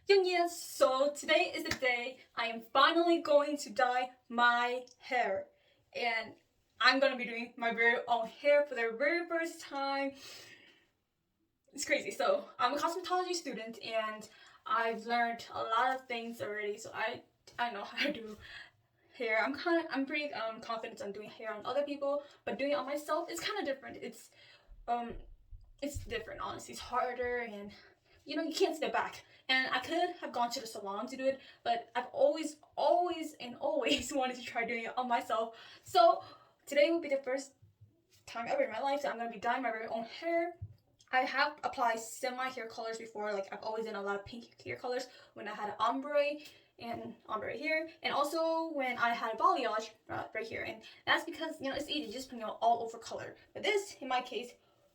Yes, so today is the day I am finally going to dye my hair. And I'm gonna be doing my very own hair for the very first time. It's crazy. So I'm a cosmetology student and I've learned a lot of things already. So I know how to do hair. I'm pretty confident on doing hair on other people, but doing it on myself is kind of different. Um it's different, honestly. It's harder and you can't sit back. And I could have gone to the salon to do it, but I've always wanted to try doing it on myself. So today will be the first time ever in my life that I'm gonna be dyeing my very own hair. I have applied semi hair colors before, like I've always done a lot of pink hair colors when I had ombre and ombre here, and also when I had balayage right here. And that's because it's easy, just putting all over color. But this, in my case,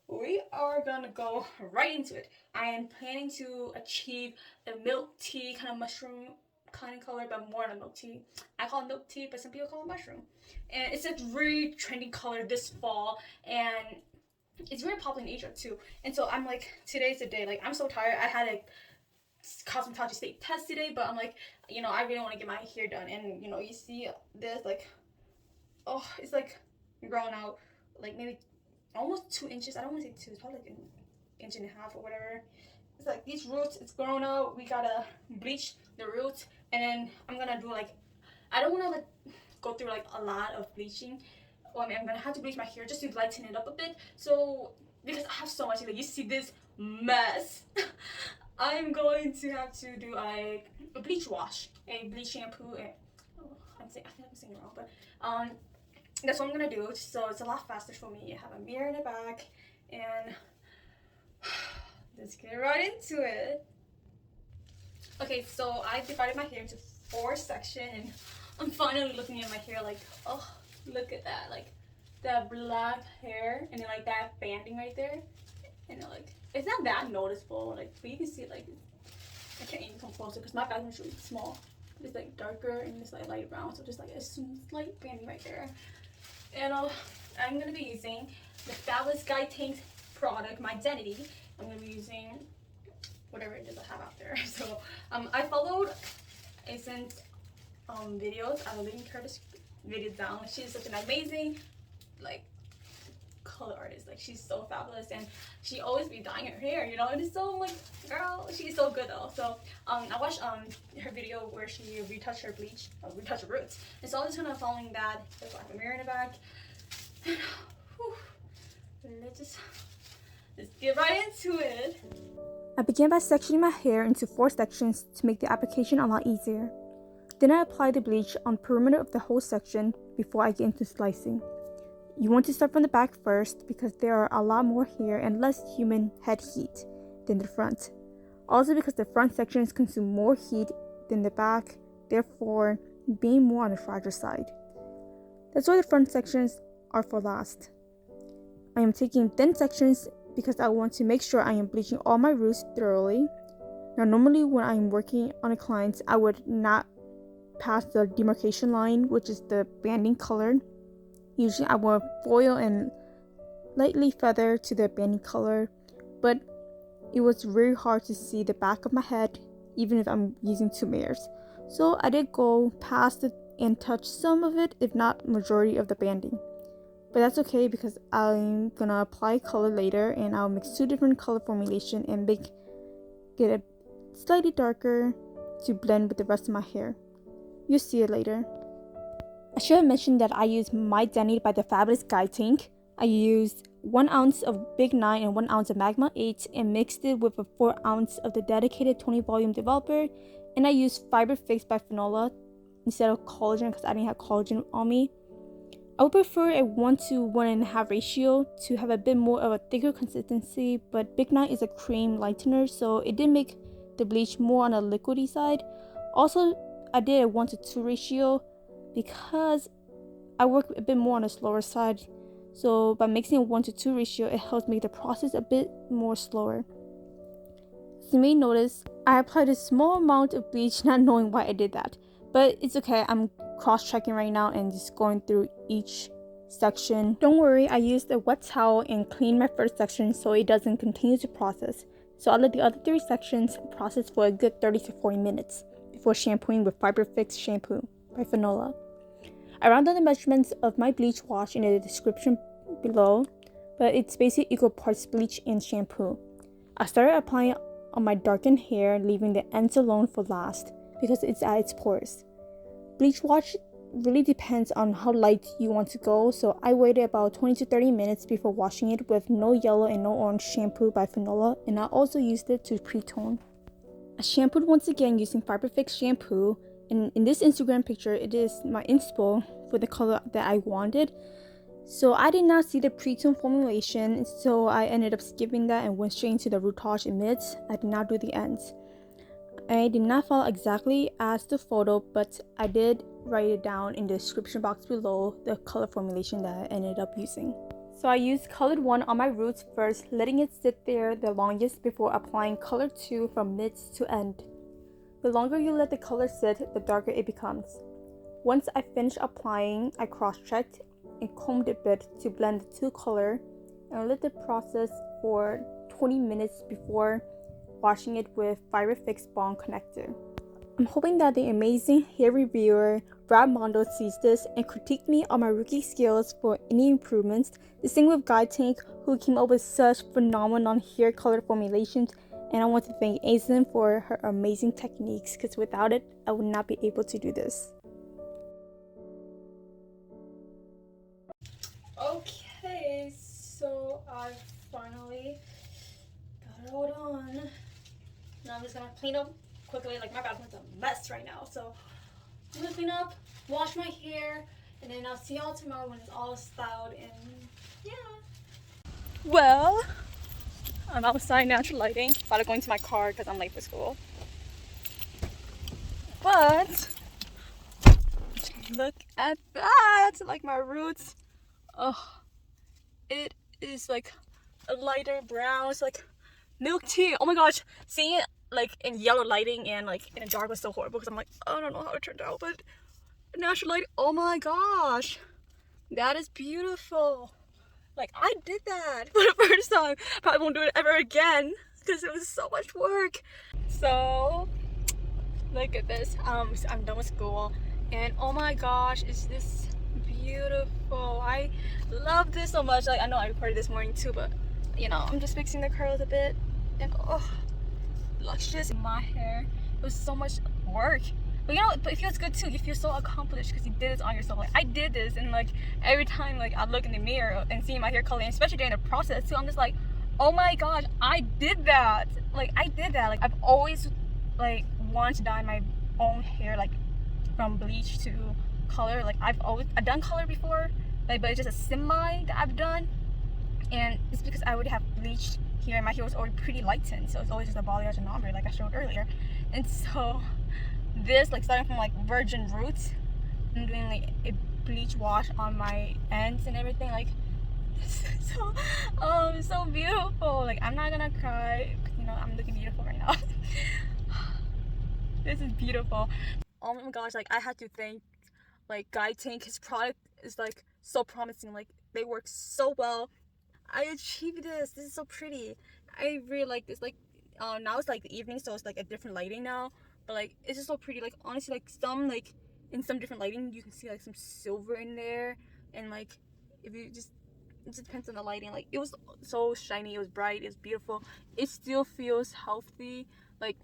we are gonna go right into it. I am planning to achieve the milk tea kind of mushroom kind of color, but more than milk tea. I call it milk tea, but some people call it mushroom. And it's a really trendy color this fall, and it's very popular in Asia too. And so I'm like, today's the day. Like, I'm so tired. I had a cosmetology state test today, but I'm like, I really want to get my hair done. And you see this, like, oh, it's like grown out, like maybe almost 2 inches. I don't want to say two. It's probably like an inch and a half or whatever. It's like these roots. It's grown out. We gotta bleach the roots, and then I'm gonna do like, I don't want to like go through like a lot of bleaching. Well, I mean, I'm gonna have to bleach my hair just to lighten it up a bit. So because I have so much, like you see this mess, I'm going to have to do a bleach wash, a bleach shampoo, and I think I'm saying it wrong, but that's what I'm gonna do. So it's a lot faster for me. I have a mirror in the back, and let's get right into it. Okay, so I divided my hair into 4 sections, and I'm finally looking at my hair like, oh, look at that, like that black hair, and then like that banding right there, and then, like, it's not that noticeable, like, but you can see like, I can't even come closer because my background is really small. It's like darker and it's like light brown, so just like a slight banding right there. And I'm gonna be using the Fabulous Guy Tank's product, my Identity. I'm gonna be using whatever it is I have out there. So I followed Aislinn's videos. I will link her videos down. She's such an amazing like color artist. Like, she's so fabulous, and she always be dyeing her hair. And it's so, like, girl, she's so good though. So I watched her video where she retouched her retouch her roots, and so I'm just kind of following that. There's like a mirror in the back. Let's get right into it. I began by sectioning my hair into 4 sections to make the application a lot easier. Then I apply the bleach on the perimeter of the whole section before I get into slicing. You want to start from the back first because there are a lot more hair and less human head heat than the front. Also because the front sections consume more heat than the back, therefore being more on the fragile side. That's why the front sections are for last. I am taking thin sections because I want to make sure I am bleaching all my roots thoroughly. Now, normally when I'm working on a client, I would not pass the demarcation line, which is the banding color. Usually I will foil and lightly feather to the banding color, but it was very hard to see the back of my head even if I'm using 2 mirrors. So I did go past it and touch some of it, if not majority of the banding. But that's okay because I'm gonna apply color later, and I'll mix 2 different color formulation and get it slightly darker to blend with the rest of my hair. You'll see it later. I should have mentioned that I used My Identity by the Fabulous Guy Tank. I used 1 ounce of Big 9 and 1 ounce of Magma 8 and mixed it with a 4 ounce of the dedicated 20 volume developer, and I used Fiber Fix by Finola instead of collagen because I didn't have collagen on me. I would prefer a 1 to 1.5 ratio to have a bit more of a thicker consistency, but Big 9 is a cream lightener, so it did make the bleach more on a liquidy side. Also, I did a 1 to 2 ratio because I work a bit more on the slower side. So by mixing a 1 to 2 ratio, it helps make the process a bit more slower. As you may notice, I applied a small amount of bleach not knowing why I did that. But it's okay, I'm cross-checking right now and just going through each section. Don't worry, I used a wet towel and cleaned my first section so it doesn't continue to process. So I let the other 3 sections process for a good 30 to 40 minutes before shampooing with Fiber Fix Shampoo by Fanola. I rounded the measurements of my bleach wash in the description below, but it's basically equal parts bleach and shampoo. I started applying it on my darkened hair, leaving the ends alone for last because it's at its pores. Bleach wash really depends on how light you want to go, so I waited about 20 to 30 minutes before washing it with No Yellow and No Orange shampoo by Fanola, and I also used it to pre-tone. I shampooed once again using Fiber Fix shampoo, and in this Instagram picture it is my inspo for the color that I wanted. So I did not see the pre-tone formulation, so I ended up skipping that and went straight into the Retouch in mids. I did not do the ends. I did not follow exactly as the photo, but I did write it down in the description box below, the color formulation that I ended up using. So I used colored 1 on my roots first, letting it sit there the longest before applying color 2 from mids to end. The longer you let the color sit, the darker it becomes. Once I finished applying, I cross-checked and combed it a bit to blend the 2 color, and let the process for 20 minutes before washing it with Fiber Fix Bond Connector. I'm hoping that the amazing hair reviewer Brad Mondo sees this and critiqued me on my rookie skills for any improvements. The same with Tang, who came up with such phenomenal hair color formulations, and I want to thank Aislinn for her amazing techniques, because without it, I would not be able to do this. Okay, so I finally got it all done. Now I'm just gonna clean up quickly. Like, my bathroom's a mess right now, so I'm gonna clean up, wash my hair, and then I'll see y'all tomorrow when it's all styled. And yeah. Well, I'm outside natural lighting, about to go into my car because I'm late for school. But look at that! Like, my roots. Oh, it is like a lighter brown. It's like milk tea. Oh my gosh, seeing it like in yellow lighting and like in a dark was so horrible because I'm like, I don't know how it turned out, but natural light, oh my gosh, that is beautiful. Like, I did that for the first time. Probably won't do it ever again because it was so much work. So look at this. I'm done with school, and oh my gosh, is this beautiful. I love this so much. Like, I know I recorded this morning too, but you know, I'm just fixing the curls a bit, and oh, luscious in my hair. It was so much work, but you know, but it feels good too. You feel so accomplished because you did this on yourself. Like, I did this, and like every time like I look in the mirror and see my hair color, and especially during the process too, I'm just like, oh my gosh, I did that. Like, I did that. Like, I've always like wanted to dye my own hair, like from bleach to color. Like, I've done color before, like, but it's just a semi that I've done, and it's because I already have bleached here and my hair was already pretty lightened, so it's always just a balayage and ombre like I showed earlier. And so this, like, starting from like virgin roots, I'm doing like a bleach wash on my ends and everything. Like, so it's so beautiful. Like, I'm not gonna cry, you know, I'm looking beautiful right now. This is beautiful. Oh my gosh, like, I had to thank like Tang. His product is like so promising. Like, they work so well. I achieved this. This is so pretty. I really like this. Like, now it's like the evening, so it's like a different lighting now, but like it's just so pretty. Like, honestly, like some, like in some different lighting you can see like some silver in there, and like if you just, it just depends on the lighting. Like, it was so shiny, it was bright, it was beautiful. It still feels healthy. Like,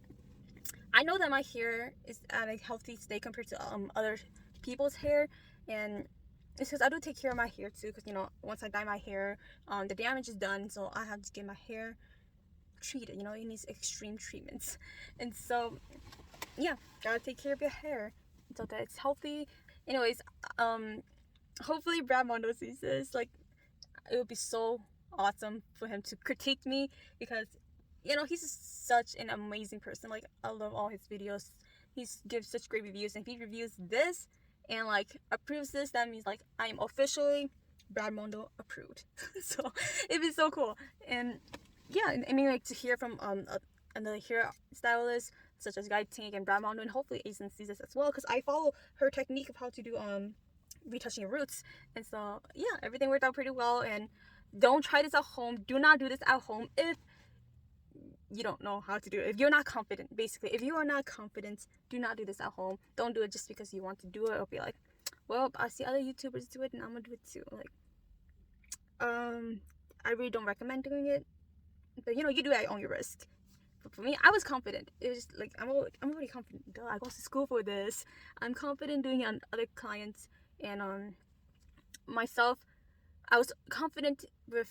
I know that my hair is at a healthy state compared to other people's hair, and it's because I do take care of my hair too, because you know, once I dye my hair, the damage is done, so I have to get my hair treated. You know, it needs extreme treatments. And so yeah, gotta take care of your hair so that it's healthy. Anyways, hopefully Brad Mondo sees this. Like, it would be so awesome for him to critique me, because you know, he's such an amazing person. Like, I love all his videos. He gives such great reviews, and if he reviews this and like approves this, that means like I am officially Brad Mondo approved. So it'd be so cool. And yeah, I mean, like, to hear from another hair stylist such as Tang and Brad Mondo, and hopefully Aislinn sees this as well, because I follow her technique of how to do retouching roots. And so yeah, everything worked out pretty well. And don't try this at home. Do not do this at home. If you don't know how to do it. If you're not confident, basically, if you are not confident, do not do this at home. Don't do it just because you want to do it, or be like, well, I see other YouTubers do it and I'm gonna do it too. Like, I really don't recommend doing it, but you know, you do it at your own risk. But for me, I was confident. It was just like, I'm already confident. Duh, I go to school for this. I'm confident doing it on other clients, and myself, I was confident with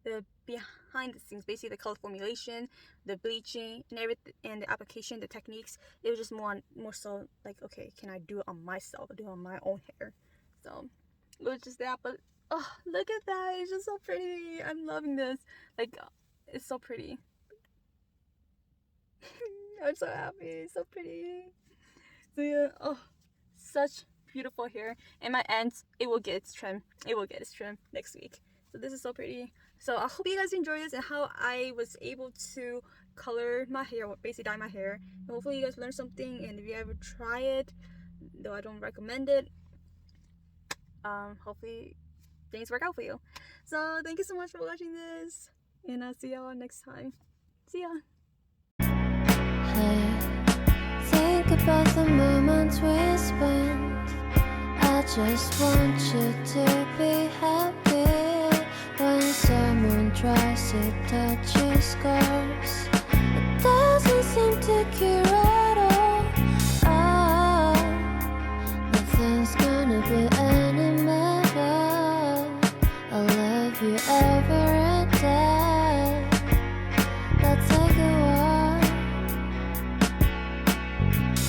the behind the scenes, basically the color formulation, the bleaching, and everything, and the application, the techniques. It was just more so like, okay, can I do it on myself, do it on my own hair? So it was just that. But oh, look at that! It's just so pretty. I'm loving this. Like, it's so pretty. I'm so happy. It's so pretty. So yeah, oh, such beautiful hair. And my ends, it will get its trim. It will get its trim next week. So this is so pretty. So I hope you guys enjoy this and how I was able to color my hair, basically dye my hair. And hopefully you guys learned something, and if you ever try it, though I don't recommend it, hopefully things work out for you. So thank you so much for watching this, and I'll see y'all next time. See ya. Think about the moments we spent. I just want you to be happy. When someone tries to touch your scars, it doesn't seem to cure at all. Nothing's gonna be any matter. I'll love you ever and day. Let's take a walk.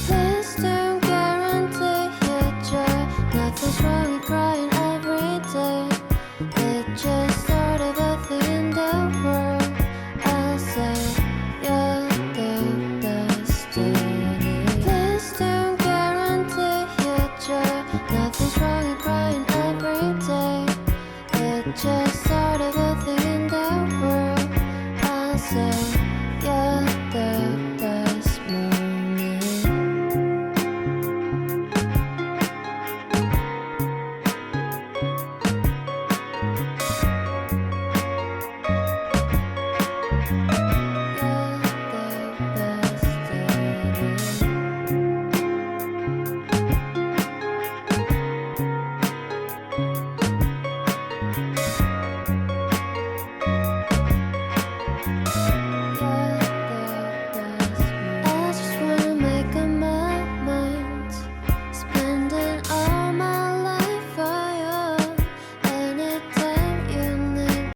Please don't guarantee your joy. Nothing's wrong with crying every day. It just sort of a thing in the world. I'll say you're the destiny. Please don't guarantee your joy. Nothing's wrong with crying every day. It just sort of a thing in the world. I'll say